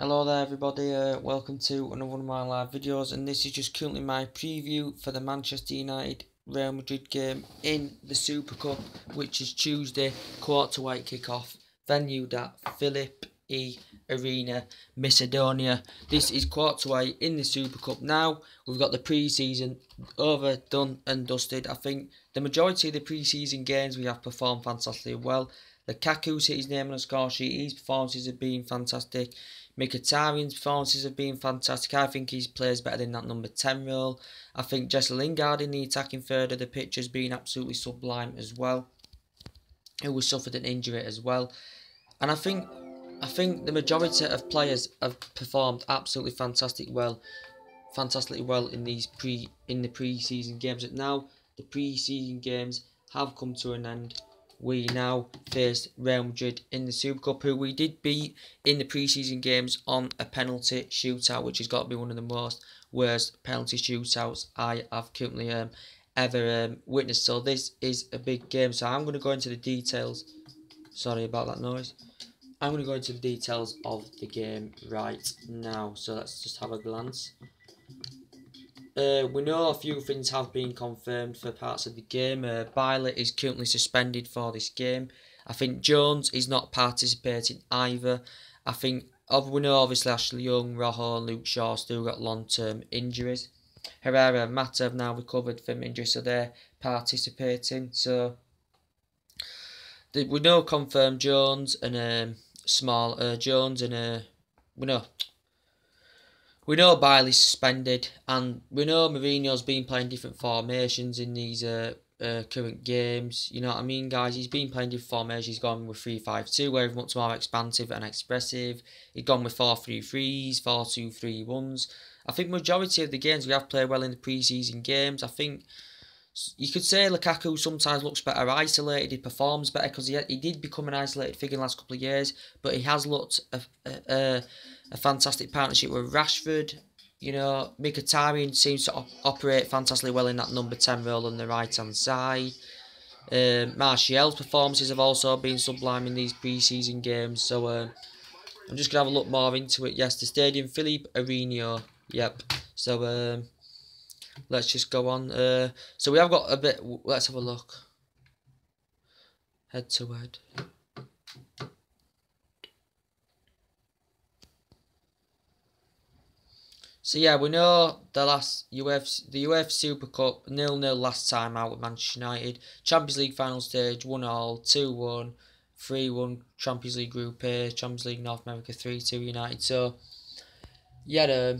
Hello there everybody, welcome to another one of my live videos, and this is just currently my preview for the Manchester United Real Madrid game in the Super Cup, which is Tuesday, quarter to 8 kick-off, venued at Philip E Arena, Macedonia. This is quarter to 8 in the Super Cup. Now we've got the pre-season over, done and dusted. I think the majority of the pre-season games we have performed fantastically well. Lukaku's hit his name on the score sheet. His performances have been fantastic. Mkhitaryan's performances have been fantastic. I think he plays better than that number 10 role. I think Jesse Lingard in the attacking third of the pitch has been absolutely sublime as well, who has suffered an injury as well. And I think the majority of players have performed absolutely fantastically well in the pre-season games. But now the pre-season games have come to an end. We now face Real Madrid in the Super Cup, who we did beat in the pre-season games on a penalty shootout, which has got to be one of the worst penalty shootouts I have currently ever witnessed. So this is a big game. So I'm going to go into the details. Sorry about that noise. I'm going to go into the details of the game right now. So let's just have a glance. We know a few things have been confirmed for parts of the game. Bailey is currently suspended for this game. I think Jones is not participating either. I think we know obviously Ashley Young, Rojo and Luke Shaw still got long-term injuries. Herrera and Mata have now recovered from injury, so they're participating. So we know confirmed Jones and we know Bailey's suspended, and we know Mourinho's been playing different formations in these current games. You know what I mean, guys? He's been playing different formations. He's gone with 3-5-2, where he's much more expansive and expressive. He's gone with 4-3-3s, 4-2-3-1s. I think majority of the games we have played well in the pre-season games. I think you could say Lukaku sometimes looks better isolated. He performs better because he did become an isolated figure in the last couple of years, but he has looked a fantastic partnership with Rashford. You know, Mkhitaryan seems to operate fantastically well in that number 10 role on the right hand side. Martial's performances have also been sublime in these pre-season games. So I'm just gonna have a look more into it. Yes, the stadium, Philippe Arena. Yep. So let's just go on. So we have got a bit. Let's have a look. Head to head. So yeah, we know the UEFA Super Cup 0-0 last time out with Manchester United. Champions League final stage 1-1, 2-1, 3-1. Champions League Group A, Champions League North America 3-2 United. So yeah,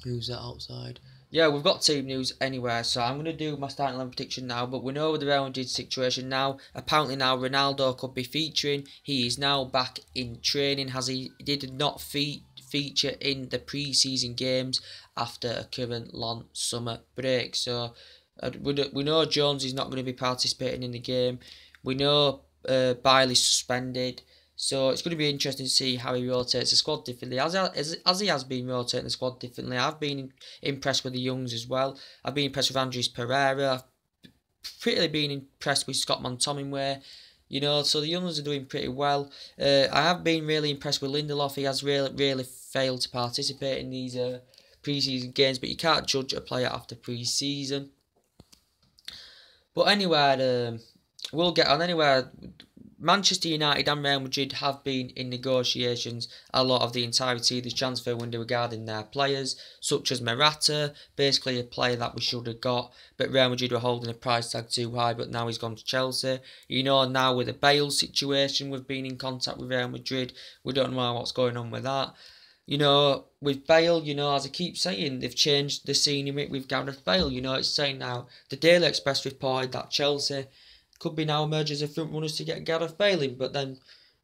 who's that outside? Yeah, we've got team news anywhere, so I'm going to do my starting 11 prediction now. But we know with the Real Madrid situation now, apparently now Ronaldo could be featuring. He is now back in training, as he did not feature in the pre-season games after a current long summer break. So we know Jones is not going to be participating in the game. We know Bailey's suspended. So it's going to be interesting to see how he rotates the squad differently. As he has been rotating the squad differently, I've been impressed with the Youngs as well. I've been impressed with Andres Pereira. I've pretty been impressed with Scott McTominay. You know, so the Youngs are doing pretty well. I have been really impressed with Lindelof. He has really failed to participate in these pre-season games, but you can't judge a player after pre-season. But anyway, we'll get on anyway. Manchester United and Real Madrid have been in negotiations a lot of the entirety of the transfer window regarding their players, such as Morata, basically a player that we should have got, but Real Madrid were holding a price tag too high, but now he's gone to Chelsea. You know, now with the Bale situation, we've been in contact with Real Madrid. We don't know what's going on with that. You know, with Bale, you know, as I keep saying, they've changed the scenery with Gareth Bale. You know, it's saying now, the Daily Express reported that Chelsea could be now emerge as a front runners to get Gareth Bale in, but then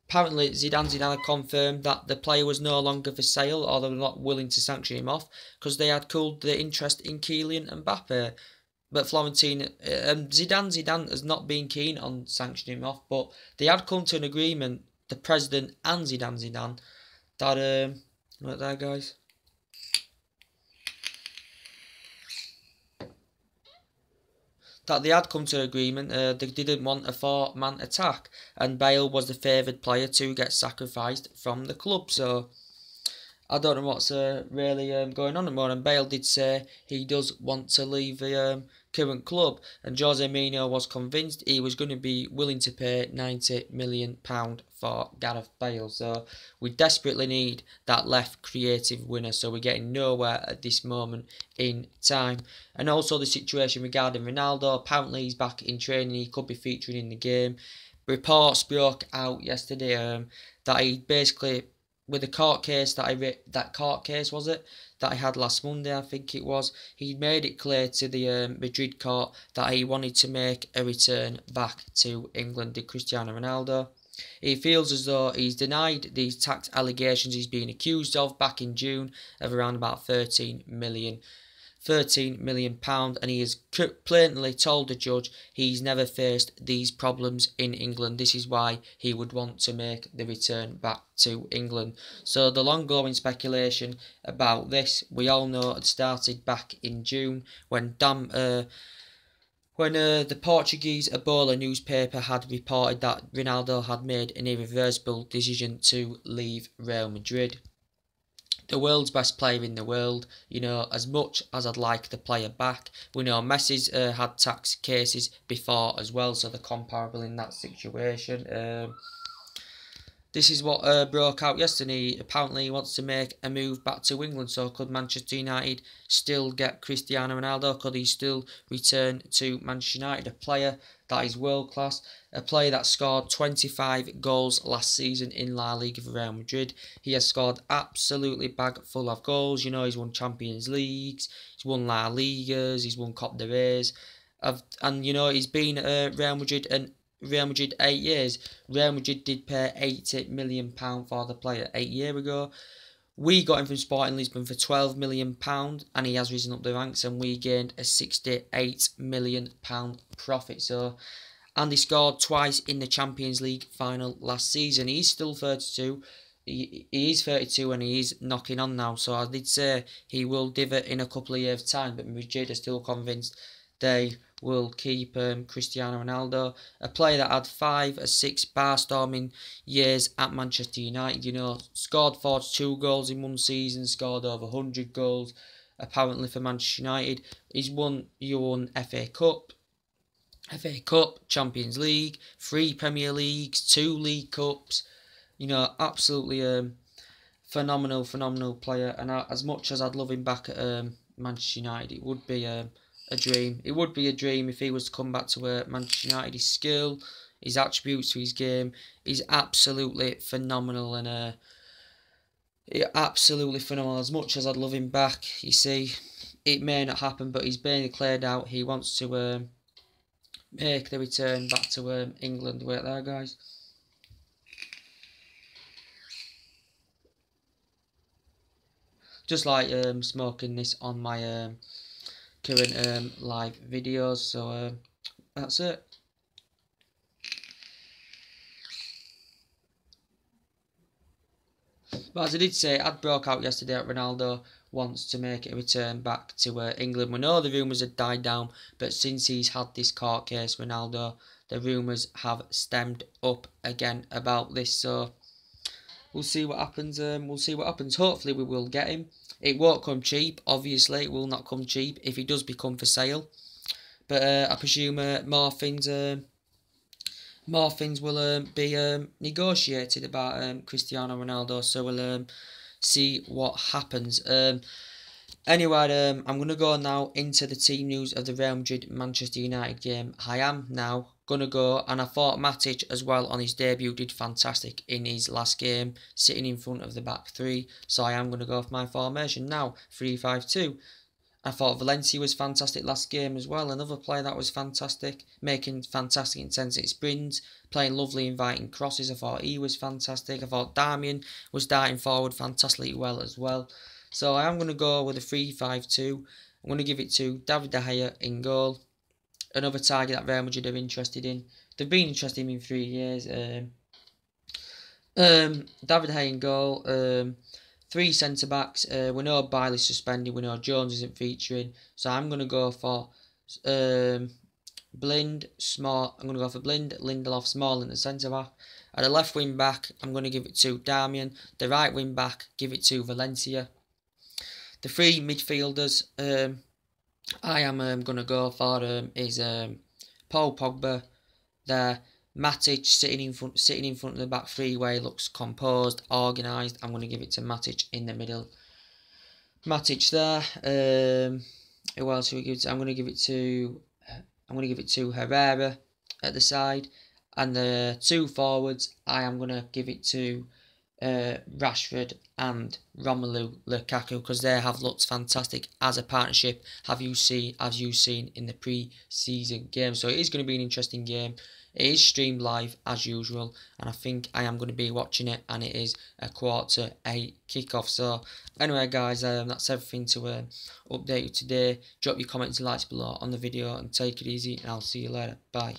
apparently Zidane confirmed that the player was no longer for sale, or they were not willing to sanction him off because they had cooled the interest in Kylian Mbappe. But Zidane has not been keen on sanctioning him off, but they had come to an agreement, the president and Zidane, that right there, guys. That they had come to an agreement. They didn't want a 4-man attack, and Bale was the favoured player to get sacrificed from the club. So I don't know what's really going on at the moment. Bale did say he does want to leave the current club, and Jose Mourinho was convinced he was going to be willing to pay £90 million for Gareth Bale. So we desperately need that left creative winner, so we're getting nowhere at this moment in time. And also the situation regarding Ronaldo. Apparently he's back in training, he could be featuring in the game. Reports broke out yesterday that he basically, with the court case that court case was it that he had last Monday, I think it was, he made it clear to the Madrid court that he wanted to make a return back to England, to Cristiano Ronaldo. He feels as though he's denied these tax allegations he's been accused of back in June of around about £13 million, and he has plainly told the judge he's never faced these problems in England. This is why he would want to make the return back to England. So the long-going speculation about this, we all know, had started back in June when the Portuguese Ebola newspaper had reported that Ronaldo had made an irreversible decision to leave Real Madrid. The world's best player in the world, as much as I'd like the player back, we know Messi's had tax cases before as well, so they're comparable in that situation. This is what broke out yesterday. Apparently he wants to make a move back to England, so could Manchester United still get Cristiano Ronaldo? Could he still return to Manchester United? A player that is world class, a player that scored 25 goals last season in La Liga for Real Madrid. He has scored absolutely bag full of goals. He's won Champions Leagues, he's won La Ligas, he's won Copa del Rey's, and he's been at Real Madrid 8 years. Real Madrid did pay £80 million for the player 8 years ago. We got him from Sporting Lisbon for £12 million, and he has risen up the ranks, and we gained a £68 million profit. So, and he scored twice in the Champions League final last season. He's still 32. He is 32 and he is knocking on now. So I did say he will divot in a couple of years' time, but Madrid are still convinced they will keep Cristiano Ronaldo, a player that had 5 or 6 bar-storming years at Manchester United. Scored 42 goals in one season, scored over 100 goals, apparently, for Manchester United. He's won FA Cup, Champions League, 3 Premier Leagues, 2 League Cups. Absolutely phenomenal player. And as much as I'd love him back at Manchester United, it would be a dream. It would be a dream if he was to come back to Manchester United. His skill, his attributes to his game, is absolutely phenomenal, and absolutely phenomenal. As much as I'd love him back, you see, it may not happen, but he's been declared out. He wants to make the return back to England. Wait there, guys. Just like smoking this on my current live videos, so that's it. But as I did say, it had broke out yesterday that Ronaldo wants to make a return back to England. We know the rumours had died down, but since he's had this court case, Ronaldo, the rumours have stemmed up again about this. So we'll see what happens. Hopefully we will get him. It won't come cheap, obviously. It will not come cheap if he does become for sale. But I presume more things will be negotiated about Cristiano Ronaldo. So we'll see what happens. Anyway, I'm going to go now into the team news of the Real Madrid-Manchester United game. I am now going to go, and I thought Matic as well on his debut did fantastic in his last game, sitting in front of the back three. So I am going to go for my formation now, 3-5-2. I thought Valencia was fantastic last game as well. Another player that was fantastic, making fantastic intensity sprints, playing lovely inviting crosses. I thought he was fantastic. I thought Darmian was darting forward fantastically well as well. So I am going to go with a 3-5-2. I'm going to give it to David De Gea in goal. Another target that Real Madrid are interested in. They've been interested in him 3 years. David De Gea in goal. 3 centre-backs. We know Bailey's suspended. We know Jones isn't featuring. So I'm going to go for Blind, Small. I'm going to go for Blind, Lindelof, Small in the centre back. At the left wing back, I'm going to give it to Darmian. The right wing back, give it to Valencia. The three midfielders I am going to go for is Paul Pogba there. Matic sitting in front of the back three where he looks composed, organised. I'm going to give it to Matic in the middle. Matic there. Who else do we give it to? I'm going to give it to Herrera at the side, and the two forwards I am going to give it to Rashford and Romelu Lukaku, because they have looked fantastic as a partnership. As you've seen in the pre-season game, so it is going to be an interesting game. It is streamed live as usual, and I think I am going to be watching it, and it is a 7:45 kickoff. So anyway guys, that's everything to update you today. Drop your comments and likes below on the video, and take it easy, and I'll see you later. Bye.